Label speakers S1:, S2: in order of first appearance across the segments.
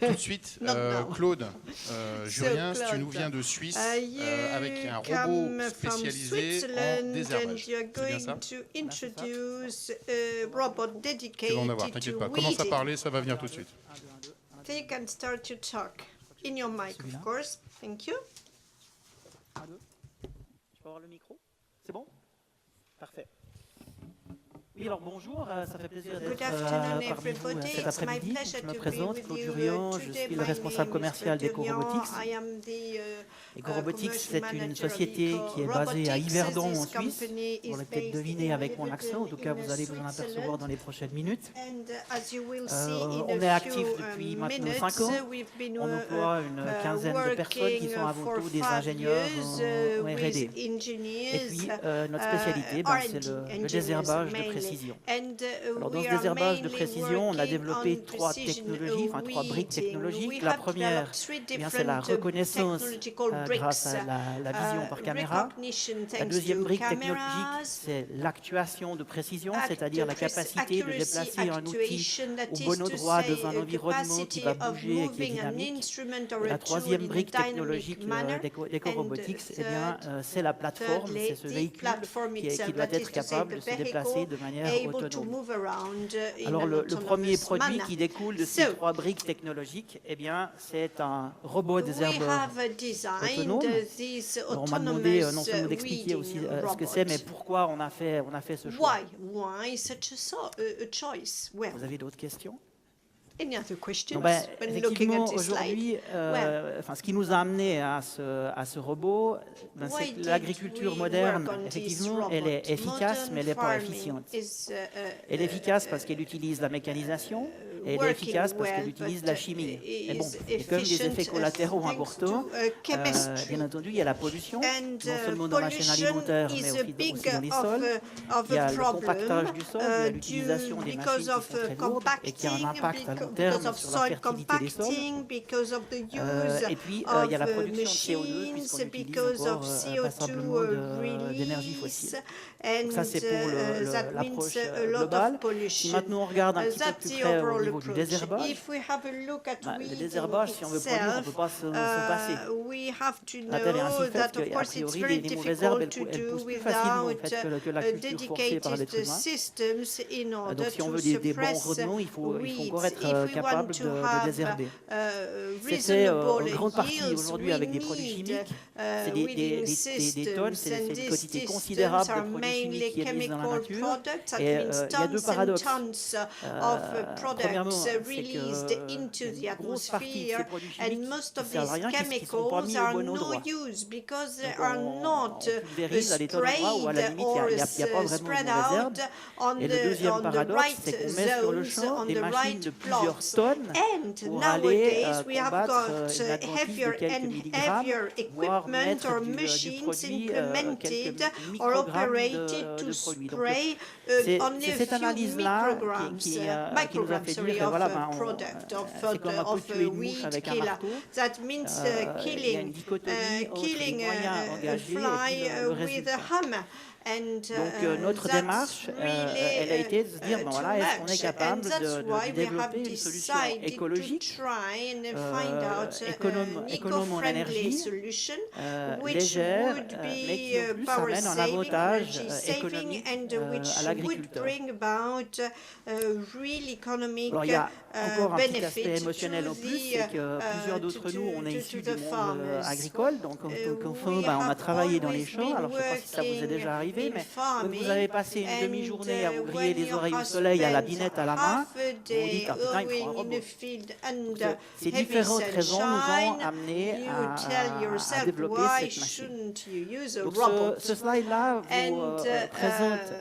S1: tout de suite, Claude Jurien,
S2: Claude,
S1: tu nous viens de Suisse
S2: you
S1: avec un robot
S2: come from
S1: spécialisé en
S2: Switzerland
S1: désherbage.
S2: and you're
S1: C'est bien
S2: going
S1: ça?
S2: to introduce a robot
S1: Tu vas en avoir,
S2: dedicated
S1: t'inquiète
S2: to
S1: pas. Commence à
S2: weeding.
S1: parler, ça va venir tout de suite.
S2: So you can start to talk in your mic, of course. Thank you.
S3: 1, 2. Je peux avoir le micro? C'est bon? Parfait. Oui, alors bonjour, ça fait plaisir
S2: Good
S3: d'être
S2: afternoon,
S3: parmi vous
S2: everybody.
S3: cet
S2: It's my
S3: après-midi.
S2: pleasure
S3: Je me
S2: to be
S3: présente,
S2: with
S3: Claude
S2: you
S3: Jurian, je
S2: today.
S3: suis le
S2: My
S3: responsable
S2: name is
S3: commercial
S2: Claude Jurian.
S3: d'EcoRobotics.
S2: I am the
S3: EcoRobotics, c'est
S2: commercial
S3: une
S2: manager of
S3: société qui est basée à
S2: EcoRobotics.
S3: Yverdon
S2: This
S3: en Suisse.
S2: company
S3: Vous
S2: is
S3: l'aurez peut-être
S2: based
S3: deviné
S2: in
S3: avec mon accent, en tout cas
S2: Yverdon
S3: vous allez vous en
S2: in
S3: apercevoir
S2: Switzerland.
S3: dans les prochaines minutes.
S2: And as you will see in
S3: On
S2: a
S3: est actif
S2: few
S3: depuis maintenant
S2: minutes,
S3: 5 ans.
S2: we've been
S3: On emploie une quinzaine de personnes qui sont avant tout des ingénieurs en R&D. Et puis notre spécialité, c'est le désherbage de précision. Alors dans ce désherbage de précision, on a développé trois technologies, trois briques technologiques. La première, c'est la reconnaissance grâce à la vision par caméra. La deuxième brique technologique, c'est l'actuation de précision, c'est-à-dire la capacité de déplacer un outil au bon endroit dans un environnement qui va bouger et qui est dynamique. Et la troisième brique technologique d'EcoRobotics, c'est la plateforme, c'est ce véhicule qui doit être capable de se déplacer de manière autonome. Alors le premier produit qui découle de ces trois briques technologiques, c'est un robot désherbeur autonome. Alors, on m'a demandé non seulement d'expliquer aussi ce que c'est, mais pourquoi on a fait ce choix. Vous avez d'autres questions?
S2: Any other questions
S3: Donc,
S2: when looking
S3: effectivement,
S2: at this slide?
S3: aujourd'hui, ce qui nous a amené à ce robot, c'est que l'agriculture moderne, effectivement, elle est efficace, mais elle n'est pas efficiente. Elle est efficace parce qu'elle utilise la mécanisation, et elle est efficace parce qu'elle utilise la chimie. Mais bon, il y a comme des effets collatéraux importants. Bien entendu, il y a la pollution, non seulement dans la chaîne alimentaire, mais aussi dans les sols. Il y a le compactage du sol, il y a l'utilisation des machines qui sont très lourdes et qui a un impact à long terme sur la fertilité des sols. Et puis, il y a la production de CO2, puisqu'on utilise encore passablement d'énergie fossile. Donc ça, c'est pour l'approche globale. Si maintenant on regarde un petit peu plus près au niveau du désherbage, le désherbage, si on veut produire, on ne peut pas s'en passer. La terre est ainsi faite qu'a priori, les mauvaises herbes, elles poussent plus facilement en fait, que la culture forcée par l'être humain. Donc si on veut des bons rendements, il faut encore être capable de désherber. C'était en grande partie aujourd'hui avec des produits chimiques. C'est des tonnes, c'est une quantité considérable de produits chimiques qui est mise dans la nature. Et il y a deux paradoxes. Premièrement, c'est qu'une grosse partie de ces produits chimiques ne servent à rien puisqu'ils ne sont pas mis au bon endroit. Donc on pulvérise à des tonnes d'endroits où à la limite il n'y a pas vraiment de mauvaises herbes. Et le deuxième paradoxe, c'est qu'on met sur le champ des machines de plusieurs tonnes pour aller combattre une adventice de quelques milligrammes, voire mettre du produit, quelques microgrammes de produit. Donc c'est cette analyse-là qui nous a fait dire, voilà, c'est comme un peu tuer une mouche avec un marteau. Il y a une dichotomie entre les moyens engagés et puis le résultat. Donc notre démarche, elle a été de se dire, voilà, est-ce qu'on est capable de développer une solution écologique, économe en énergie, légère, mais qui en plus amène un avantage économique à l'agriculteur. Alors il y a encore un petit aspect émotionnel en plus, c'est que plusieurs d'entre nous, on est issus du monde agricole, donc on a travaillé dans les champs. Alors je ne sais pas si ça vous est déjà arrivé, mais quand vous avez passé une demi-journée à vous griller les oreilles au soleil à la binette à la main, vous vous dites, ah putain, il faut un robot. Ces différentes raisons nous ont amenés à développer cette machine. Donc ce slide-là vous présente,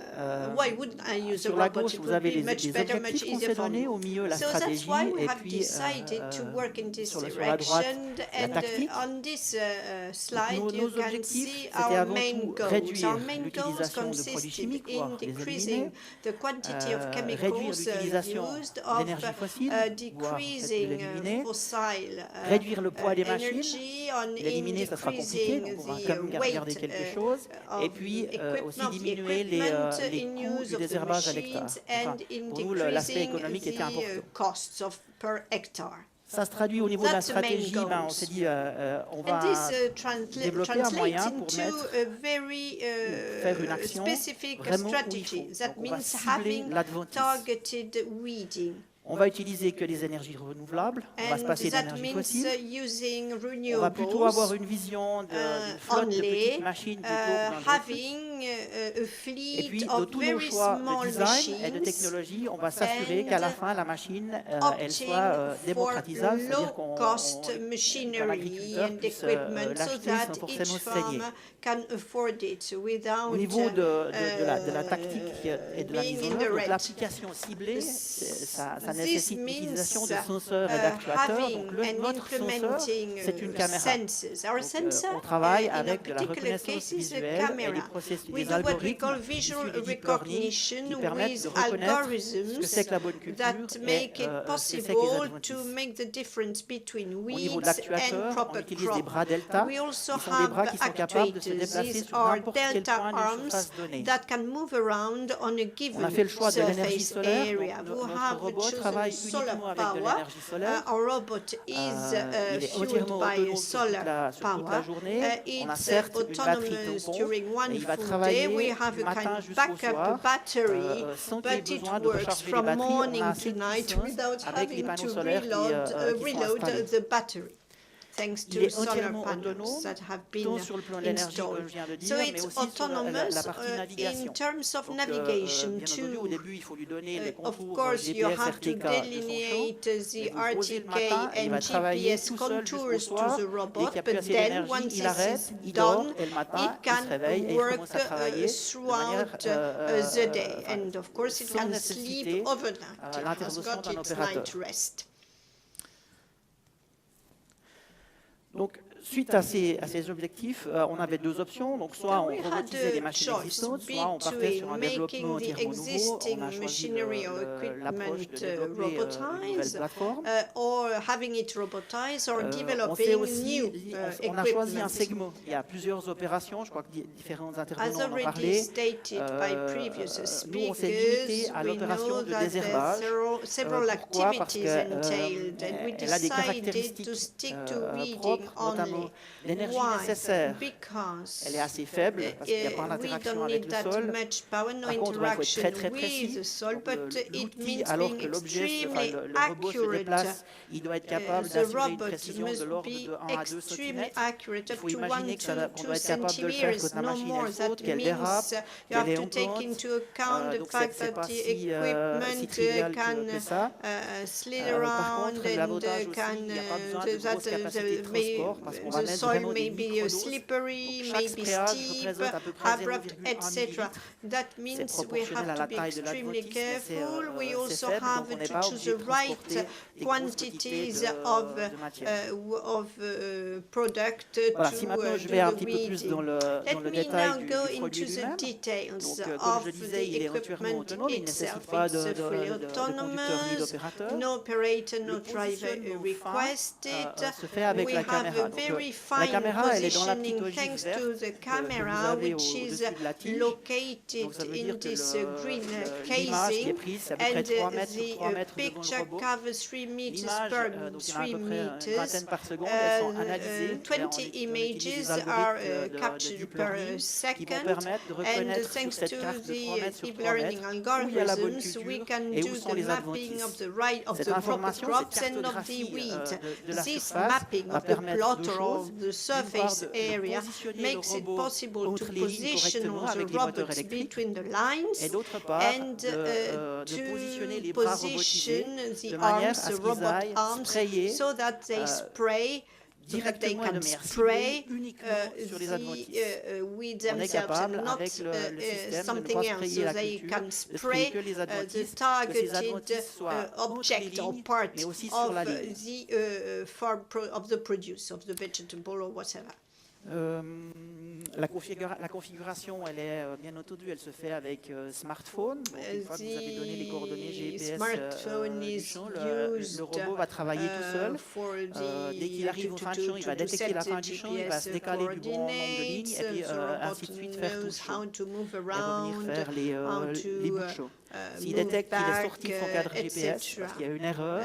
S3: sur la gauche, vous avez les objectifs qu'on s'est donnés, au milieu la stratégie, et puis sur la droite, la tactique. Donc, nos objectifs, c'était avant tout réduire l'utilisation de produits chimiques, voire les éliminer, réduire l'utilisation d'énergie fossile, voire l'éliminer, réduire le poids des machines, l'éliminer, ça sera compliqué, donc on va quand même garder quelque chose, et puis aussi diminuer les coûts du désherbage à l'hectare. Enfin, pour nous, l'aspect économique était important. Ça se traduit au niveau de la
S2: That's the main
S3: stratégie. On s'est
S2: goals.
S3: dit, on va
S2: And this
S3: développer un moyen
S2: translates
S3: pour
S2: into
S3: mettre,
S2: a very
S3: faire une action
S2: specific
S3: vraiment où il
S2: strategy.
S3: faut.
S2: That
S3: Donc, on va
S2: means
S3: cibler
S2: having
S3: l'adventice.
S2: targeted weeding.
S3: On va utiliser que des énergies renouvelables, on va se
S2: And
S3: passer
S2: that
S3: d'énergie
S2: means
S3: fossile.
S2: using
S3: On va plutôt avoir
S2: renewables,
S3: une vision d'une flotte de
S2: only
S3: petites machines plutôt que d'un gros truc.
S2: having a
S3: Et
S2: fleet
S3: puis, de
S2: of
S3: tous nos
S2: very
S3: choix de
S2: small
S3: design et de
S2: machines
S3: technologie, on va s'assurer
S2: and
S3: qu'à la fin, la machine, elle
S2: opting
S3: soit
S2: for
S3: démocratisable, c'est-à-dire
S2: low-cost
S3: qu'un
S2: machinery
S3: agriculteur
S2: and
S3: puisse
S2: equipment so
S3: l'acheter
S2: that
S3: sans forcément
S2: each
S3: se saigner.
S2: farmer can afford it without
S3: Au niveau de la tactique et de la
S2: being
S3: mise
S2: in
S3: en
S2: the
S3: œuvre, donc
S2: red.
S3: l'application ciblée, ça
S2: This
S3: nécessite
S2: means
S3: l'utilisation de senseurs et d'actuateurs.
S2: having
S3: Donc
S2: and
S3: notre senseur,
S2: implementing
S3: c'est une caméra.
S2: sensors. Our
S3: Donc,
S2: sensor,
S3: on travaille
S2: in
S3: avec de la
S2: particular
S3: reconnaissance
S2: case, is a
S3: visuelle et
S2: camera.
S3: des processus,
S2: We
S3: des
S2: do what we
S3: algorithmes
S2: call
S3: issus
S2: visual
S3: du deep learning
S2: recognition
S3: qui permettent
S2: with
S3: de reconnaître ce
S2: algorithms
S3: que c'est que la bonne culture
S2: that make
S3: et
S2: it
S3: ce que c'est que les
S2: possible
S3: adventices.
S2: to make the difference between
S3: Au niveau
S2: weeds
S3: de
S2: and
S3: l'actuateur, on
S2: proper
S3: utilise des
S2: crop.
S3: bras delta,
S2: We also
S3: qui sont des bras
S2: have
S3: qui sont capables de se
S2: actuators.
S3: déplacer
S2: These
S3: sur
S2: are
S3: n'importe quel
S2: delta
S3: point d'une
S2: arms
S3: surface donnée.
S2: that can move around on a
S3: On a
S2: given
S3: fait le choix de l'énergie
S2: surface
S3: solaire,
S2: area.
S3: donc
S2: We
S3: notre
S2: have
S3: robot
S2: chosen
S3: travaille
S2: solar
S3: uniquement avec de
S2: power.
S3: l'énergie solaire.
S2: Our robot is
S3: Il est
S2: fueled
S3: entièrement
S2: by
S3: autonome
S2: solar
S3: sur toute la
S2: power.
S3: journée. On a
S2: It's
S3: certes une batterie
S2: autonomous
S3: tampon,
S2: during
S3: mais
S2: one
S3: il va
S2: full day.
S3: travailler
S2: We have
S3: du
S2: a kind
S3: matin
S2: of
S3: jusqu'au
S2: backup
S3: soir,
S2: battery,
S3: sans qu'il y ait
S2: but it
S3: besoin de
S2: works
S3: recharger les
S2: from
S3: batteries. On a
S2: morning
S3: assez
S2: to
S3: de
S2: night
S3: puissance
S2: without
S3: avec les
S2: having
S3: panneaux
S2: to
S3: solaires qui sont
S2: reload
S3: installés.
S2: the battery. Thanks
S3: Il
S2: to
S3: est
S2: solar
S3: entièrement
S2: panels
S3: autonome,
S2: that have been
S3: tant sur le plan de l'énergie, comme
S2: installed.
S3: je viens de dire,
S2: So
S3: mais
S2: it's
S3: aussi sur
S2: autonomous
S3: la partie
S2: in
S3: navigation.
S2: terms of
S3: Donc,
S2: navigation
S3: bien entendu, au
S2: too.
S3: début, il faut lui donner les
S2: Of
S3: contours
S2: course, you
S3: GPS,
S2: have to
S3: RTK de son champ.
S2: delineate
S3: Et
S2: the
S3: vous posez le
S2: RTK
S3: matin, et il va
S2: and
S3: travailler
S2: GPS
S3: tout seul jusqu'au
S2: contours
S3: soir.
S2: to the
S3: Dès
S2: robot,
S3: qu'il n'y a plus
S2: but
S3: assez
S2: then
S3: d'énergie,
S2: once
S3: il arrête,
S2: this
S3: il
S2: is
S3: dort,
S2: done,
S3: et le matin,
S2: it
S3: il se
S2: can
S3: réveille et il
S2: work
S3: commence à travailler de
S2: throughout
S3: manière
S2: the day. And of course, it
S3: sans
S2: can
S3: nécessiter
S2: sleep overnight. It has
S3: l'intervention
S2: got
S3: d'un
S2: its
S3: opérateur.
S2: night rest.
S3: Donc, suite à ces objectifs, on avait deux options. Donc, soit on
S2: We had
S3: robotisait les
S2: a
S3: machines
S2: choice
S3: existantes, soit on partait sur un
S2: between
S3: développement
S2: making the
S3: entièrement nouveau.
S2: existing
S3: On a choisi
S2: machinery or
S3: l'approche de
S2: equipment
S3: développer une nouvelle
S2: robotized,
S3: plateforme.
S2: or having it robotized, or
S3: On fait
S2: developing
S3: aussi,
S2: new
S3: on a choisi un
S2: equipment.
S3: segment. Il y a plusieurs opérations, je crois que différents
S2: As
S3: intervenants en ont
S2: already
S3: parlé.
S2: stated by previous
S3: Nous, on s'est limité
S2: speakers,
S3: à
S2: we
S3: l'opération
S2: know
S3: de
S2: that
S3: désherbage.
S2: several
S3: Pourquoi? Parce
S2: activities
S3: que,
S2: entailed, and we
S3: elle a des
S2: decided
S3: caractéristiques
S2: to stick to weeding
S3: propres, notamment
S2: only.
S3: l'énergie
S2: Why?
S3: nécessaire.
S2: Because
S3: Elle est assez faible parce qu'il n'y a pas
S2: we
S3: d'interaction
S2: don't
S3: avec
S2: need
S3: le
S2: that
S3: sol.
S2: much power, no
S3: Par contre, il faut être
S2: interaction
S3: très très
S2: with
S3: précis.
S2: the soil,
S3: Donc,
S2: but it
S3: l'outil,
S2: means
S3: alors
S2: being
S3: que l'objet,
S2: extremely
S3: le robot se
S2: accurate.
S3: déplace, il doit être capable
S2: The
S3: d'assurer une
S2: robot
S3: précision de
S2: must
S3: l'ordre
S2: be
S3: de 1 à 2
S2: extremely
S3: cm.
S2: accurate,
S3: Il
S2: up
S3: faut
S2: to 1
S3: imaginer qu'on
S2: to 2
S3: doit être capable de le faire
S2: centimeters,
S3: quand la
S2: no
S3: machine
S2: more.
S3: elle
S2: That
S3: saute, qu'elle dérape,
S2: means you
S3: qu'elle
S2: have
S3: est
S2: to take
S3: ondulante.
S2: into account the
S3: Donc
S2: fact
S3: c'est
S2: that
S3: pas
S2: the
S3: si
S2: equipment
S3: trivial
S2: can
S3: que ça.
S2: slid
S3: Par
S2: around
S3: contre,
S2: and
S3: l'avantage aussi,
S2: can
S3: il n'y a pas besoin de grosses capacités de transport parce qu'on va
S2: the
S3: mettre
S2: soil
S3: vraiment
S2: may
S3: des
S2: be
S3: microdoses.
S2: slippery,
S3: Donc,
S2: may
S3: chaque
S2: be
S3: spréage
S2: steep,
S3: représente à peu près
S2: abrupt,
S3: 0,1
S2: etc.
S3: millilitre.
S2: That
S3: C'est
S2: means we
S3: proportionnel à
S2: have
S3: la
S2: to be
S3: taille de
S2: extremely
S3: l'adventice, mais
S2: careful. We
S3: c'est
S2: also
S3: faible,
S2: have
S3: donc on n'est
S2: to
S3: pas
S2: choose
S3: obligé
S2: the
S3: de
S2: right
S3: transporter des grosses quantités
S2: quantities
S3: de matière.
S2: of product
S3: Voilà,
S2: to
S3: si maintenant je
S2: do
S3: vais un
S2: the
S3: petit peu plus
S2: weeding.
S3: dans le
S2: Let me
S3: détail
S2: now
S3: du
S2: go
S3: produit
S2: into the
S3: lui-même.
S2: details
S3: Donc, comme
S2: of
S3: je disais,
S2: the
S3: il est entièrement
S2: equipment
S3: autonome, il ne nécessite
S2: itself.
S3: pas
S2: It's fully
S3: conducteur ni
S2: autonomous,
S3: d'opérateur.
S2: no operator, no
S3: Le
S2: driver
S3: positionnement
S2: requested.
S3: se fait avec
S2: We
S3: la
S2: have
S3: caméra.
S2: a
S3: Donc,
S2: very
S3: la
S2: fine
S3: caméra, elle est dans la petite
S2: positioning
S3: ogive
S2: thanks
S3: verte
S2: to the
S3: que vous
S2: camera,
S3: avez
S2: which is
S3: au-dessus de la tige.
S2: located
S3: Donc, ça veut
S2: in
S3: dire que
S2: this green
S3: l'image qui est
S2: casing,
S3: prise, c'est à peu près
S2: and
S3: 3 mètres sur 3
S2: the
S3: mètres devant le
S2: picture
S3: robot.
S2: covers 3 meters
S3: L'image,
S2: per
S3: donc il y en a à
S2: 3
S3: peu près une
S2: meters.
S3: vingtaine par seconde, elles sont analysées.
S2: 20 images are captured
S3: deep
S2: per
S3: learning qui
S2: second,
S3: vont permettre de
S2: and
S3: reconnaître sur
S2: thanks
S3: cette
S2: to
S3: carte de 3
S2: the
S3: mètres sur
S2: deep
S3: 3
S2: learning
S3: mètres où il y a la bonne
S2: algorithms, we
S3: culture
S2: can
S3: et
S2: do
S3: où sont
S2: the
S3: les
S2: mapping
S3: adventices.
S2: of the right of
S3: Cette
S2: the proper
S3: information,
S2: crops
S3: cette
S2: and of the
S3: cartographie
S2: weed.
S3: de la
S2: This
S3: surface
S2: mapping
S3: va
S2: of the
S3: permettre
S2: plot
S3: deux
S2: or
S3: choses.
S2: of the surface
S3: D'une part,
S2: area
S3: positionner le
S2: makes it
S3: robot
S2: possible to
S3: entre les lignes
S2: position
S3: correctement
S2: the
S3: avec les moteurs
S2: robots
S3: électriques.
S2: between the lines
S3: Et d'autre part,
S2: and
S3: de positionner les
S2: to
S3: bras robotisés
S2: position
S3: de
S2: the
S3: manière à
S2: arms,
S3: ce
S2: the
S3: qu'ils
S2: robot
S3: aillent
S2: arms,
S3: sprayer
S2: so that they spray, so that they
S3: directement et de
S2: can
S3: manière
S2: spray
S3: ciblée uniquement sur les adventices.
S2: weeds
S3: On est
S2: themselves
S3: capable,
S2: and not
S3: avec le système, de ne
S2: something
S3: pas
S2: else.
S3: sprayer
S2: So
S3: la
S2: they
S3: culture,
S2: can
S3: de sprayer
S2: spray
S3: que les
S2: the
S3: adventices, que ces
S2: targeted
S3: adventices soient entre les
S2: object or
S3: lignes,
S2: part
S3: mais aussi sur
S2: of
S3: la ligne.
S2: the of the produce, of the vegetable or whatever.
S3: La configuration, elle est bien entendu, elle se fait avec smartphone. Donc, une fois que vous avez donné les coordonnées GPS
S2: smartphone
S3: du
S2: is
S3: champ, le robot va travailler tout seul. Dès qu'il arrive au fin de champ, il va détecter la fin du champ, il va se décaler du bon nombre de lignes et puis ainsi de suite faire tout le champ et revenir faire les bouts de champ. S'il détecte qu'il est sorti de son cadre GPS, parce qu'il y a une erreur,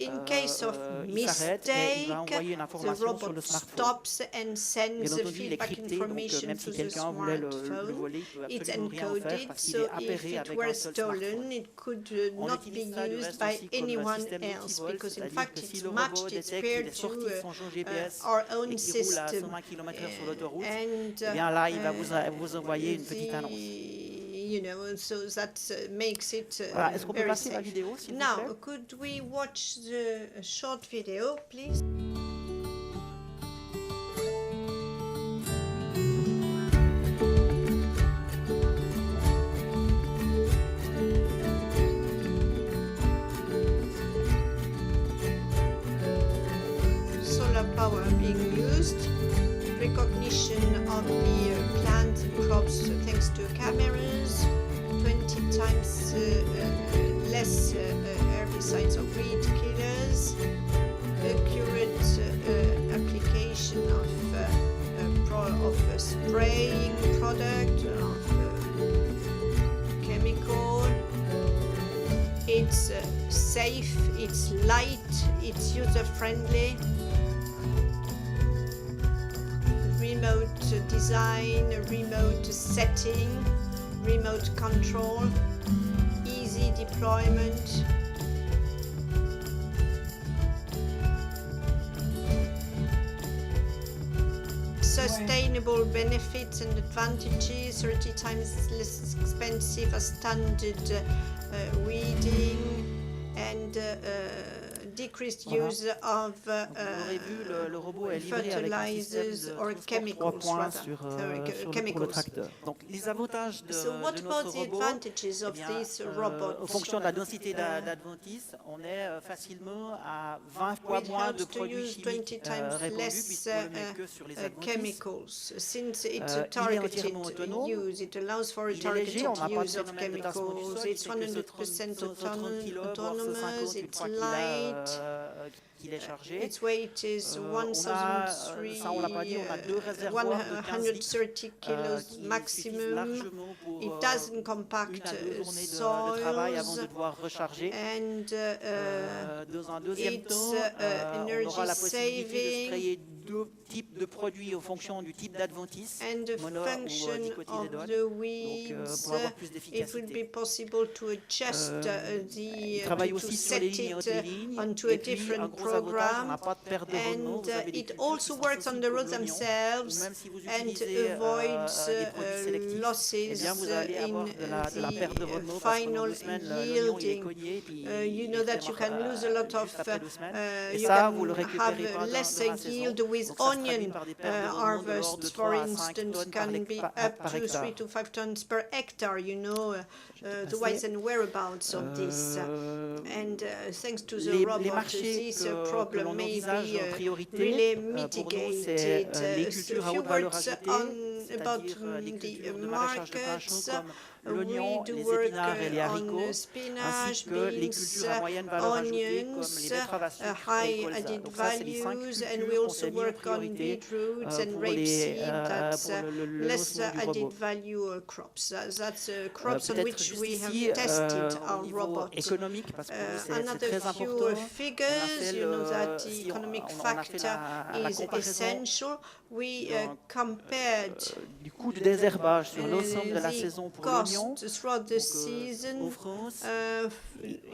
S2: In case of
S3: il s'arrête et il va
S2: mistake,
S3: envoyer une
S2: the
S3: information sur
S2: robot
S3: le smartphone.
S2: stops and
S3: Bien
S2: sends
S3: entendu, il est
S2: feedback
S3: crypté, donc
S2: information
S3: même si
S2: to the
S3: quelqu'un voulait le
S2: smartphone.
S3: voler, il peut
S2: It's
S3: absolument rien en faire
S2: encoded,
S3: parce qu'il
S2: so
S3: est
S2: if
S3: appairé
S2: it
S3: avec
S2: were
S3: un seul smartphone.
S2: stolen, it could
S3: On
S2: not be
S3: utilise ça du
S2: used
S3: reste
S2: by
S3: aussi comme
S2: anyone
S3: système
S2: else
S3: multivol,
S2: because in
S3: c'est-à-dire
S2: fact
S3: que si
S2: it's
S3: le robot
S2: matched, it's
S3: détecte qu'il
S2: paired
S3: est sorti
S2: to
S3: de son champ GPS
S2: our
S3: et
S2: own
S3: qu'il roule à
S2: system.
S3: 120 km/h sur l'autoroute,
S2: And
S3: eh bien là, il va vous envoyer une petite annonce.
S2: you know, so that makes it
S3: Voilà. Est-ce qu'on peut
S2: very
S3: passer la
S2: safe.
S3: vidéo, s'il vous
S2: Now,
S3: plaît?
S2: could we watch the short video, please? Solar power being used, recognition of the plant and crops thanks to cameras, 20 times less herbicides or weed killers, accurate application of spraying product, of chemical. It's safe, it's light, it's user-friendly. Remote design, remote setting, remote control, easy deployment. Sustainable benefits and advantages, 30 times less expensive as standard weeding, and decreased
S3: Voilà.
S2: use of
S3: Donc, vous l'aurez vu, le robot est livré avec un système
S2: fertilizers
S3: de
S2: or
S3: transport 3
S2: chemicals
S3: points
S2: rather.
S3: pour le
S2: Chemicals.
S3: tracteur. Donc, les avantages de,
S2: So what
S3: de
S2: about
S3: notre
S2: the
S3: robot,
S2: advantages
S3: eh
S2: of
S3: bien,
S2: this robot?
S3: en fonction de la densité d'adventice, on est facilement à 20 fois
S2: It
S3: moins de
S2: helps to
S3: produits
S2: use
S3: chimiques
S2: 20 times
S3: répandus
S2: less
S3: puisqu'on ne met que sur les adventices.
S2: chemicals. Since it's
S3: Il
S2: a
S3: est
S2: targeted
S3: entièrement autonome.
S2: use, it allows for a
S3: Il est léger,
S2: targeted
S3: on n'a pas de
S2: use of
S3: phénomène de tassement du
S2: chemicals.
S3: sol, il
S2: It's
S3: fait que
S2: 100%
S3: 30 kg, voire
S2: autonomous,
S3: 50 une
S2: it's
S3: fois
S2: light.
S3: qu'il est chargé.
S2: Its weight is
S3: on a, ça on l'a pas dit, on a deux réservoirs de 15 litres
S2: 130 kilos
S3: qui suffisent
S2: maximum.
S3: largement pour
S2: It doesn't
S3: une
S2: compact
S3: à deux journées de travail avant de
S2: soils,
S3: devoir recharger.
S2: and
S3: Dans un deuxième
S2: it's
S3: temps, on
S2: energy
S3: aura la possibilité de
S2: saving,
S3: sprayer deux types de produits en fonction du type d'adventice,
S2: and the
S3: mono ou
S2: function of
S3: dicotylédone.
S2: the weeds.
S3: Pour avoir plus
S2: It would be
S3: d'efficacité.
S2: possible to adjust
S3: Il travaille
S2: to
S3: aussi sur
S2: set
S3: les lignes et
S2: it
S3: hautes lignes.
S2: onto
S3: Et
S2: a
S3: puis, un
S2: different
S3: gros avantage, on
S2: program,
S3: n'a pas de perte de rendement.
S2: and
S3: Vous avez des
S2: it
S3: cultures
S2: also
S3: qui
S2: works
S3: sont
S2: on the
S3: sensibles
S2: roads
S3: comme l'oignon,
S2: themselves
S3: ou même si vous
S2: and
S3: utilisez
S2: avoids
S3: des produits sélectifs,
S2: losses
S3: eh bien, vous allez avoir de la perte de
S2: in
S3: rendement
S2: the
S3: parce que pendant
S2: final
S3: 2 semaines, l'oignon il est
S2: yielding.
S3: cogné, puis
S2: You
S3: il
S2: know
S3: est
S2: that you can lose a lot
S3: juste
S2: of,
S3: après 2 semaines. Et
S2: you
S3: ça, vous
S2: can
S3: le récupérez pas
S2: have
S3: dans
S2: less
S3: la saison.
S2: yield with
S3: Donc, ça se traduit
S2: onion
S3: par des pertes de rendement de l'ordre de
S2: harvests,
S3: 3
S2: for
S3: à 5
S2: instance,
S3: tonnes par
S2: can be
S3: par
S2: up to
S3: hectare.
S2: 3 to 5 tons per hectare, you know, the
S3: passer.
S2: ways and whereabouts of this. And thanks to the
S3: Les
S2: robot,
S3: marchés
S2: this
S3: que
S2: problem
S3: l'on
S2: may
S3: envisage en
S2: be
S3: priorité,
S2: really
S3: pour nous,
S2: mitigated.
S3: c'est les
S2: A
S3: cultures à
S2: few
S3: haute valeur
S2: words
S3: ajoutée,
S2: about
S3: c'est-à-dire les
S2: the
S3: cultures de maraîchage de pain chaud
S2: markets.
S3: comme l'oignon,
S2: We do
S3: les
S2: work
S3: épinards et les haricots,
S2: on
S3: ainsi
S2: spinach,
S3: que les
S2: beans,
S3: cultures à moyenne valeur ajoutée comme
S2: onions,
S3: les betteraves à sucre et
S2: high
S3: le colza.
S2: added
S3: Donc ça, c'est les 5
S2: values, and we
S3: cultures qu'on
S2: also
S3: s'est mis en
S2: work on
S3: priorité
S2: beetroots and
S3: pour
S2: rapeseed, that's
S3: le
S2: less
S3: lancement du
S2: added
S3: robot.
S2: value crops. That's crops on
S3: Peut-être
S2: which
S3: juste
S2: we have
S3: ici,
S2: tested
S3: au
S2: our
S3: niveau
S2: robot.
S3: économique, parce que c'est
S2: Another
S3: très
S2: few
S3: important.
S2: figures, you know that the economic
S3: on a fait
S2: factor
S3: la
S2: is
S3: comparaison
S2: essential. We
S3: donc,
S2: compared
S3: du coût de désherbage sur l'ensemble de la
S2: the
S3: saison pour
S2: cost
S3: l'oignon.
S2: throughout the
S3: En
S2: season
S3: France,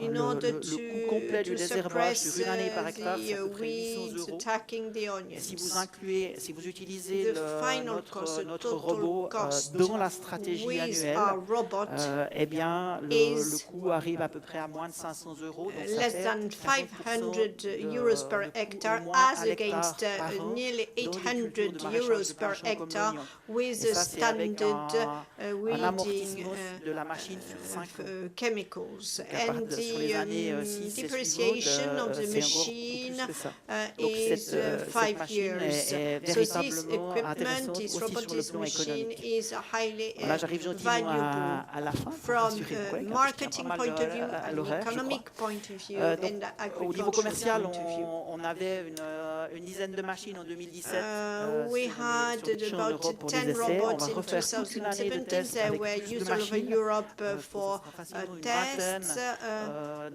S2: in
S3: le
S2: order
S3: coût complet du
S2: to
S3: désherbage
S2: suppress
S3: sur une année par hectare, c'est à peu
S2: the
S3: près 800
S2: weeds
S3: €.
S2: attacking the
S3: Et
S2: onions.
S3: si vous utilisez
S2: The final cost,
S3: notre
S2: total
S3: robot
S2: cost
S3: dans la stratégie
S2: with
S3: annuelle,
S2: our robot
S3: eh bien,
S2: is
S3: le coût arrive à peu près à moins de 500 €. Donc ça
S2: less
S3: fait
S2: than 500
S3: 40%
S2: euros per
S3: de coût
S2: hectare,
S3: en moins
S2: as
S3: à l'hectare
S2: against
S3: par an
S2: nearly
S3: dans les cultures
S2: 800
S3: de maraîchage de
S2: euros
S3: pain
S2: per
S3: chaud comme
S2: hectare
S3: l'oignon.
S2: with
S3: Et
S2: a
S3: ça, c'est avec
S2: standard
S3: un
S2: weeding
S3: amortissement de la machine sur 5 ans.
S2: chemicals. And
S3: Sur les années
S2: the
S3: 6 et
S2: depreciation
S3: suivantes,
S2: of the
S3: c'est encore
S2: machine
S3: beaucoup plus que ça.
S2: uh,
S3: Donc
S2: is
S3: cette
S2: 5
S3: machine
S2: years.
S3: est
S2: So this
S3: véritablement
S2: equipment,
S3: intéressante
S2: this
S3: aussi sur le
S2: robotics
S3: plan
S2: machine
S3: économique.
S2: is highly
S3: Voilà, j'arrive gentiment
S2: valuable
S3: à la fin.
S2: from
S3: Rassurez-vous, car je tiens
S2: marketing
S3: pas mal
S2: point of view,
S3: à
S2: an
S3: l'horaire, je
S2: economic
S3: crois.
S2: point of view,
S3: Donc,
S2: and
S3: au niveau
S2: agricultural
S3: commercial,
S2: point of view.
S3: on avait une dizaine de machines en 2017
S2: We had
S3: sur les champs en
S2: about
S3: Europe pour
S2: 10
S3: des essais. On
S2: robots
S3: va
S2: in
S3: refaire toute une année de
S2: 2017.
S3: tests
S2: There
S3: avec
S2: were
S3: plus de
S2: user all over
S3: machines.
S2: Europe
S3: Je
S2: for
S3: pense que ce sera facilement une vingtaine
S2: tests.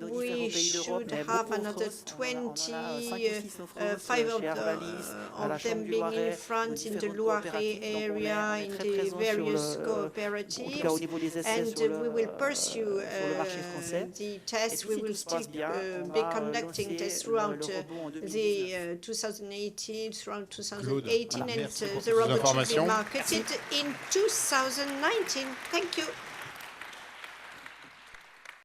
S3: de différents
S2: We
S3: pays d'Europe,
S2: should
S3: mais
S2: have
S3: beaucoup en
S2: another
S3: France. On en a 5 ou 6 en France,
S2: 5
S3: chez Arvalis, à la
S2: of
S3: Chambre
S2: them
S3: du
S2: being in
S3: Loiret,
S2: France, in the
S3: différentes
S2: Loiret
S3: coopératives. Donc
S2: area,
S3: on est
S2: in
S3: très
S2: the
S3: présent sur
S2: various
S3: en tout cas
S2: cooperatives.
S3: au niveau des essais
S2: And
S3: sur
S2: we will pursue
S3: sur le marché français.
S2: the
S3: Et
S2: tests.
S3: puis
S2: We
S3: si
S2: will
S3: tout se passe
S2: still
S3: bien, on
S2: be
S3: va
S2: conducting
S3: lancer
S2: tests
S3: le
S2: throughout
S3: robot en
S2: the
S3: 2019.
S2: 2018, throughout
S1: Claude,
S2: 2018, and
S1: merci pour
S2: the
S1: toutes ces
S2: robot should be
S1: informations.
S2: marketed in 2019. Thank you.